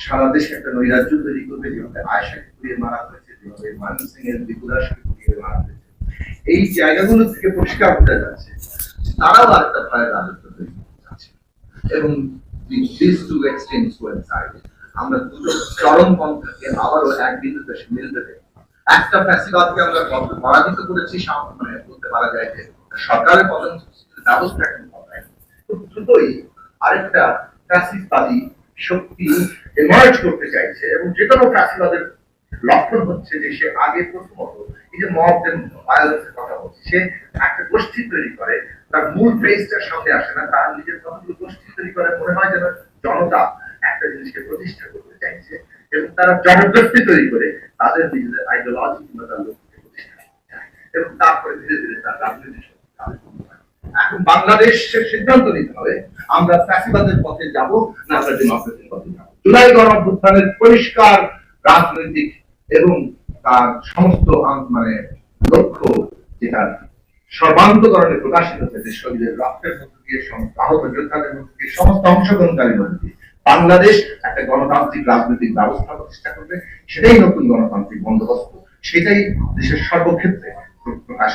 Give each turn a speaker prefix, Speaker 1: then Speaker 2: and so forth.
Speaker 1: সারা দেশে একটা নৈরাজ্য তৈরি করবে, যেভাবে আয়েশাকে পুড়িয়ে মারা হয়েছে, যেভাবে ময়মনসিং এর বিপুলাসকে পুড়িয়ে মারা হয়েছে, এই জায়গাগুলো থেকে পরিষ্কার বোঝা যাচ্ছে তারাও আরেকটা ভয়ের রাজত্ব তৈরি করতে চাচ্ছে। এবং these two extremes coincide। আমরা দুটো চরম পন্থাকে আবারও এক বিন্দুতে মিলতে দেব। একটা ফ্যাসিবাদকে আমরা পরাজিত করেছি, মানে বলতে পারা যায় যে সরকারের পতন ব্যবস্থা এখন পাল্টায়, খুব দ্রুতই আরেকটা ফ্যাসিবাদী শক্তি এমার্জ করতে চাইছে। এবং যে কোনো ফ্যাসিবাদের লক্ষণ হচ্ছে যে সে আগে প্রথমত এই যে মব ভায়োলেন্সের কথা বলছে, সে একটা গোষ্ঠী তৈরি করে, তার মূল ফেসটার সামনে আসে না, তার নিজের কতগুলো গোষ্ঠী তৈরি করে, মনে হয় যেন জনতা একটা জিনিসকে প্রতিষ্ঠা করতে চাইছে, এবং তারা জনগোষ্ঠী তৈরি করে তাদের নিজেদের আইডিওলজি কিংবা তার লক্ষ্যকে প্রতিষ্ঠা করতে চায়, এবং তারপরে ধীরে ধীরে তার রাজনৈতিক এখন বাংলাদেশের সিদ্ধান্ত নিতে হবে আমরা ফ্যাসিবাদের পথে যাব না আমরা ডেমোক্রেসির পথে যাব। জুলাই গণঅভ্যুত্থানের পরিষ্কার রাজনৈতিক এবং তার সমস্ত মানে লক্ষ্য যেটা সর্বান্তকরণে প্রকাশিত হয়েছে, শহীদের রক্তের মধ্য দিয়ে, সমস্ত আহত যোদ্ধাদের মধ্য দিয়ে, সমস্ত অংশগ্রহণকারীর মধ্য দিয়ে বাংলাদেশ একটা গণতান্ত্রিক রাজনৈতিক ব্যবস্থা প্রতিষ্ঠা করবে। সেটাই নতুন গণতান্ত্রিক বন্দোবস্ত, সেটাই দেশের সর্বক্ষেত্রে প্রকাশ